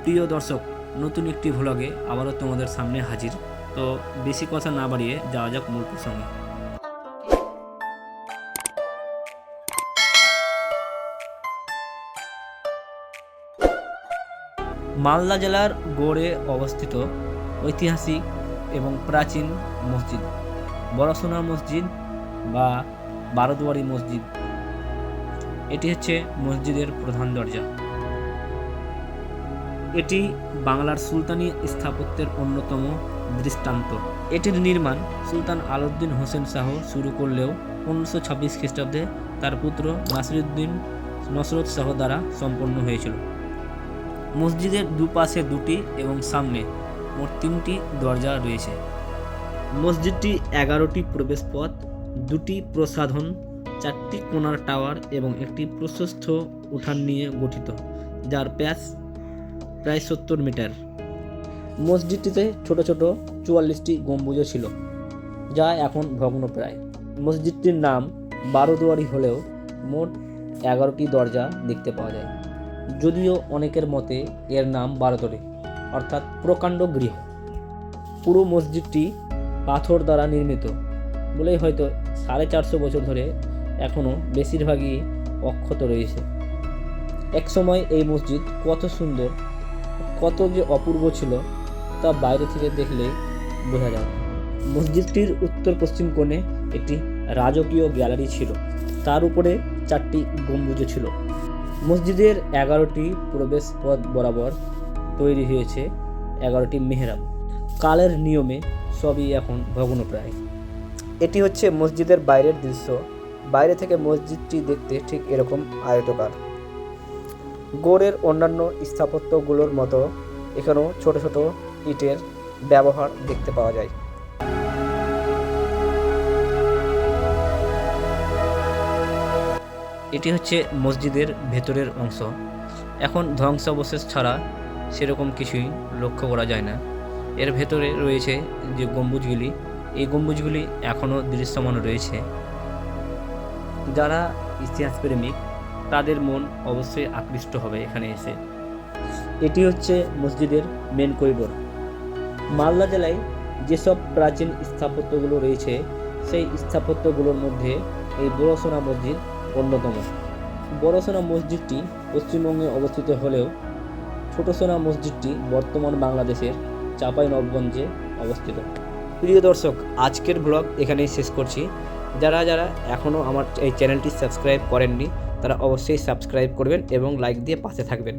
প্রিয় দর্শক, নতুন একটি ভ্লগে আবারও তোমাদের সামনে হাজির। তো বেশি কথা না বাড়িয়ে যাওয়া যাক মূল প্রসঙ্গে। মালদা জেলার গড়ে অবস্থিত ঐতিহাসিক এবং প্রাচীন মসজিদ বড়সোনা মসজিদ বা বারোদুয়ারি মসজিদ। এটি হচ্ছে মসজিদের প্রধান দরজা। এটি বাংলার সুলতানি স্থাপত্যের অন্যতম দৃষ্টান্ত। এটির নির্মাণ সুলতান আলাউদ্দিন হোসেন শাহ শুরু করলেও 1526 খ্রিস্টাব্দে তার পুত্র নাসিরউদ্দিন নসরত শাহ দ্বারা সম্পন্ন হয়েছিল। মসজিদের দুপাশে দুটি এবং সামনে মোট 3টি দরজা রয়েছে। মসজিদটি 11টি প্রবেশপথ, 2টি প্রসাধন, 4টি কোণার টাওয়ার এবং একটি প্রশস্ত উঠান নিয়ে গঠিত, যার ব্যাস প্রায় 70 মিটার। মসজিদটিতে ছোট ছোট 44টি গম্বুজও ছিল, যা এখন ভগ্নপ্রায়। মসজিদটির নাম বারোদুয়ারি হলেও মোট 11টি দরজা দেখতে পাওয়া যায়, যদিও অনেকের মতে এর নাম বারোদরে, অর্থাৎ প্রকাণ্ড গৃহ। পুরো মসজিদটি পাথর দ্বারা নির্মিত বলেই হয়তো 450 বছর ধরে এখনও বেশিরভাগই অক্ষত রয়েছে। একসময় এই মসজিদ কত সুন্দর, কত যে অপূর্ব ছিল তা বাইরে থেকে দেখলেই বোঝা যায়। মসজিদটির উত্তর পশ্চিম কোণে একটি রাজকীয় গ্যালারি ছিল, তার উপরে 4টি গম্বুজ ছিল। মসজিদের 11টি প্রবেশ পথ বরাবর তৈরি হয়েছে 11টি মেহরাব। কালের নিয়মে সবই এখন ভগ্নপ্রায়। এটি হচ্ছে মসজিদের বাইরের দৃশ্য। বাইরে থেকে মসজিদটি দেখতে ঠিক এরকম আয়তাকার। গড়ের অন্যান্য স্থাপত্যগুলোর মতো এখানেও ছোট ছোট ইটের ব্যবহার দেখতে পাওয়া যায়। এটি হচ্ছে মসজিদের ভেতরের অংশ। এখন ধ্বংসাবশেষ ছাড়া সেরকম কিছুই লক্ষ্য করা যায় না। এর ভেতরে রয়েছে যে গম্বুজগুলি, এই গম্বুজগুলি এখনও দৃশ্যমান রয়েছে। যারা ইতিহাস প্রেমিক তাদের মন অবশ্যই আকৃষ্ট হবে এখানে এসে। এটি হচ্ছে মসজিদের মেন করিডোর। মালদা জেলায় যেসব প্রাচীন স্থাপত্যগুলো রয়েছে সেই স্থাপত্যগুলোর মধ্যে এই বড়সোনা মসজিদ অন্যতম। বড়সোনা মসজিদটি পশ্চিমবঙ্গে অবস্থিত হলেও ছোট সোনা মসজিদটি বর্তমান বাংলাদেশের চাঁপাইনবাবগঞ্জে অবস্থিত। প্রিয় দর্শক, আজকের ব্লগ এখানেই শেষ করছি। যারা যারা এখনও আমার এই চ্যানেলটি সাবস্ক্রাইব করেননি তারা অবশ্যই সাবস্ক্রাইব করবেন এবং লাইক দিয়ে পাশে থাকবেন।